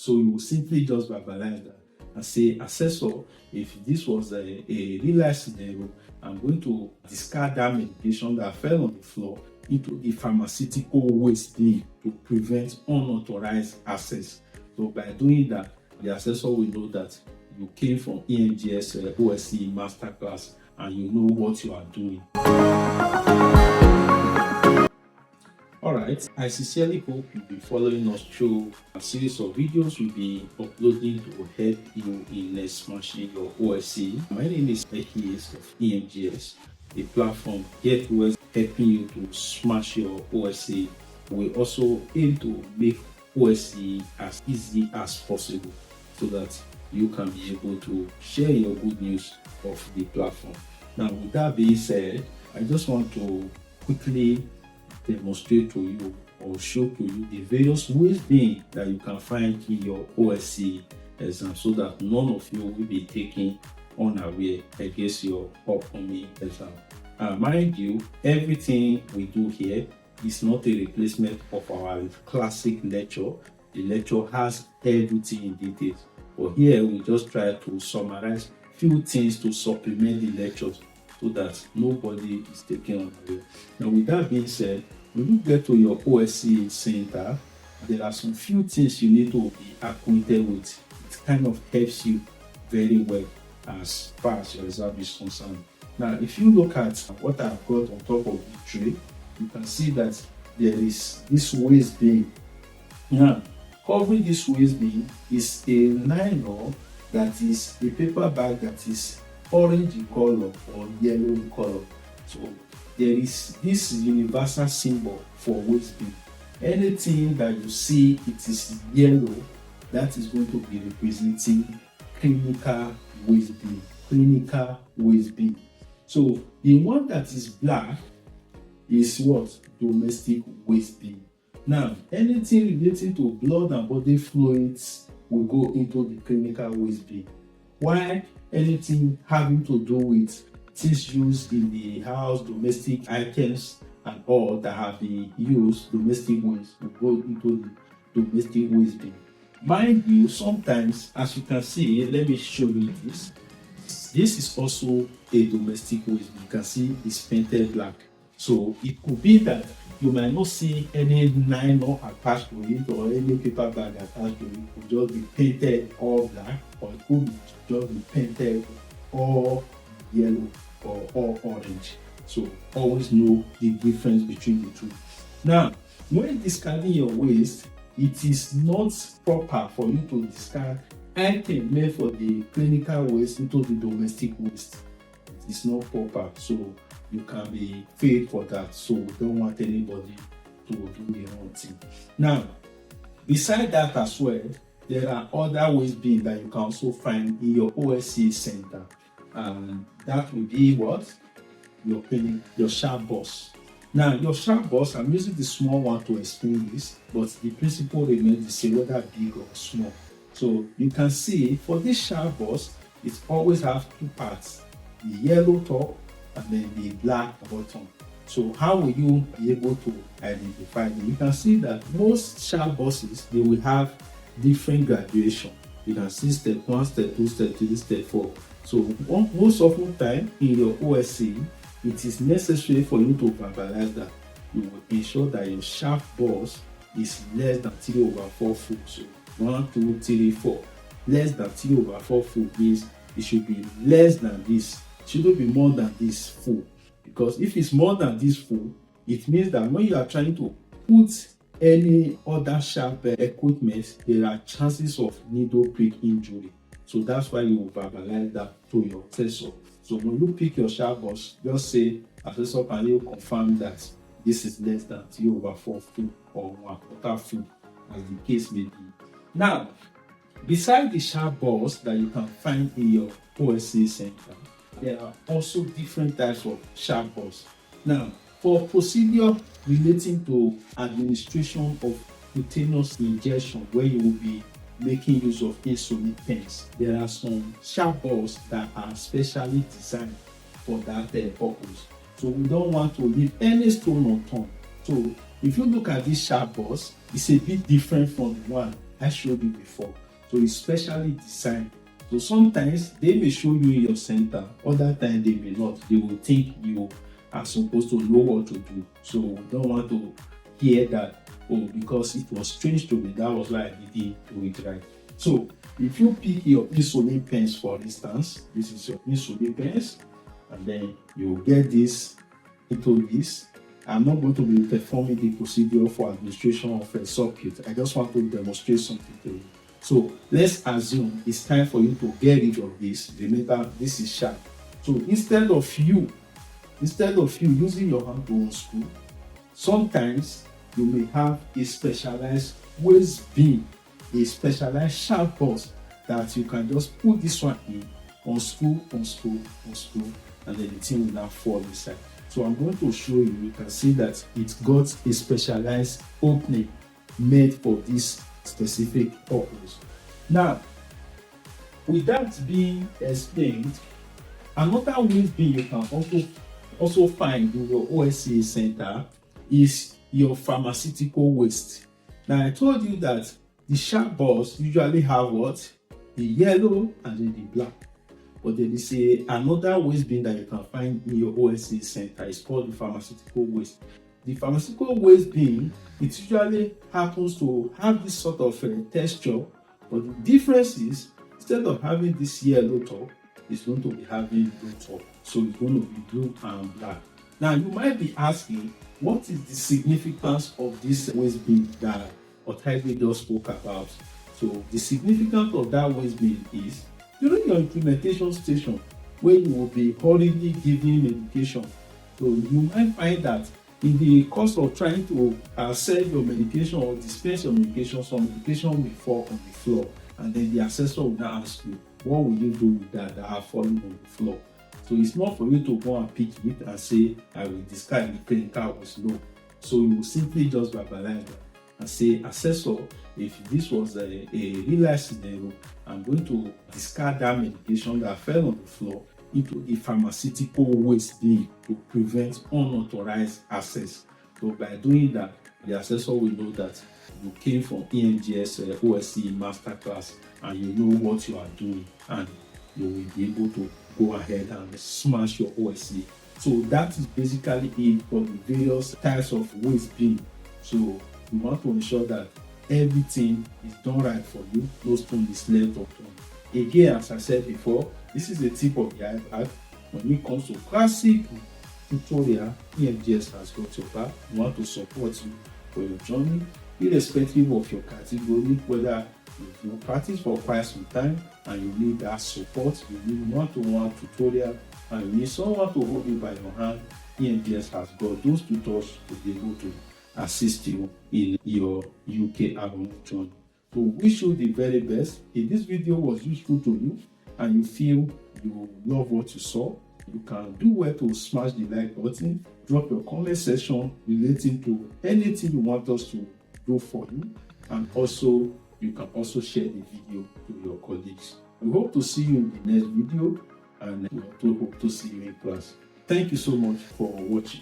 So you will simply just verbalize that and say, assessor, if this was a real life scenario, I'm going to discard that medication that fell on the floor into the pharmaceutical waste bin to prevent unauthorized access. So by doing that, the assessor will know that you came from NMC OSCE masterclass and you know what you are doing. Alright, I sincerely hope you'll be following us through a series of videos we'll be uploading to help you in smashing your OSCE. My name is Ekis of EMGS, a platform geared towards helping you to smash your OSCE. We also aim to make OSCE as easy as possible so that you can be able to share your good news of the platform. Now, with that being said, I just want to quickly demonstrate to you or show to you the various ways being that you can find in your OSCE exam so that none of you will be taken unaware against your upcoming exam. Mind you, everything we do here is not a replacement of our classic lecture. The lecture has everything in details, but here we just try to summarize few things to supplement the lectures so that nobody is taken unaware. Now, with that being said, when you get to your OSCE center, there are some few things you need to be acquainted with. It kind of helps you very well as far as your exam is concerned. Now, if you look at what I've got on top of the tray, you can see that there is this waste bin. Now, covering this waste bin is a nylon that is a paper bag that is orange in color or yellow in color. So there is this universal symbol for waste bin. Anything that you see it is yellow, that is going to be representing clinical waste bin. Clinical waste bin. So the one that is black is what? Domestic waste bin. Now, anything relating to blood and body fluids will go into the clinical waste bin. While anything having to do with things used in the house, domestic items and all that have been used, domestic waste, will go into the domestic waste bin. Mind you, sometimes, as you can see, let me show you this. This is also a domestic waste bin. You can see it's painted black. So it could be that you might not see any nylon attached to it or any paper bag attached to it. It could just be painted all black, or it could just be painted all yellow or all orange. So always know the difference between the two. Now, when discarding your waste, it is not proper for you to discard item made for the clinical waste into the domestic waste. It is not proper, so you can be paid for that. So we don't want anybody to do the wrong thing. Now, beside that as well, there are other waste bins that you can also find in your OSCE center, and that will be what? Your sharp box. Now, your sharp box, I'm using the small one to explain this, but the principle remains the same, whether big or small. So you can see for this sharp box, it always has two parts: the yellow top and then the black bottom. So how will you be able to identify them? You can see that most sharp boxes, they will have different graduation. You can see step 1, step 2, step 3, step 4. So most often time in your OSCE, it is necessary for you to verbalize that. You will ensure that your sharp box is less than 3/4 full. So 1, 2, 3, 4. Less than 3/4 full means it should be less than this. It shouldn't be more than this full. Because if it's more than this full, it means that when you are trying to put any other sharp equipment, there are chances of needle prick injury. So that's why you verbalize that to your assessor. So when you pick your sharp box, just say, assessor, can you confirm that this is less than 3/4 full or 1/4 full, as the case may be. Now, beside the sharp box that you can find in your OSCE center, there are also different types of sharp box. Now, for procedure relating to administration of cutaneous injection, where you will be making use of insulin pens, there are some sharp balls that are specially designed for that purpose. So we don't want to leave any stone unturned. So if you look at these sharp balls, it's a bit different from the one I showed you before. So it's specially designed. So sometimes they may show you in your center, other times they may not. They will think you are supposed to know what to do. So we don't want to hear that, oh, because it was strange to me, that was why I didn't do it right. So if you pick your insulin pens, for instance, this is your insulin pens, and then you get this into this. I'm not going to be performing the procedure for administration of a circuit. I just want to demonstrate something to you. So let's assume it's time for you to get rid of this. Remember, this is sharp. So instead of you using your hand to unscrew, sometimes you may have a specialized waste bin, a specialized sharp box that you can just put this one in, unscrew, and then the thing will now fall inside. So I'm going to show you. You can see that it's got a specialized opening made for this specific purpose. Now, with that being explained, another waste bin you can also find in your OSCE center is your pharmaceutical waste. Now, I told you that the sharp balls usually have what? The yellow and then the black. But there is another waste bin that you can find in your OSCE center. It's called the pharmaceutical waste. The pharmaceutical waste bin, it usually happens to have this sort of texture, but the difference is, instead of having this yellow top, it's going to be having blue top. So it's going to be blue and black. Now you might be asking, what is the significance of this waste bin that Otaibe just spoke about? So the significance of that waste bin is, during your implementation station, where you will be hurriedly giving medication, so you might find that in the course of trying to sell your medication or dispense your medication, some medication will fall on the floor, and then the assessor will now ask you, what will you do with that have fallen on the floor? So it's not for you to go and pick it and say, I will discard the clinical was low. So you will simply just verbalize that and say, assessor, if this was a real life scenario, I'm going to discard that medication that fell on the floor into the pharmaceutical waste bin to prevent unauthorized access. So by doing that, the assessor will know that you came from EMGS OSCE masterclass and you know what you are doing, and you will be able to go ahead and smash your OSCE. So that is basically it for the various types of waste bin. So you want to ensure that everything is done right for you, no stone is left unturned. Again, as I said before, this is the tip of the iPad. When it comes to classic tutorial, EMGS has got your back. We want to support you for your journey, irrespective of your category, whether you've practiced for quite some time and you need that support, you need one-to-one tutorial, and you need someone to hold you by your hand. EMGS has got those tutors to be able to assist you in your UK ROM journey. So wish you the very best. If this video was useful to you and you feel you love what you saw, you can do well to smash the like button, drop your comment section relating to anything you want us to do for you, and also you can also share the video to your colleagues. We hope to see you in the next video, and we also hope to see you in class. Thank you so much for watching.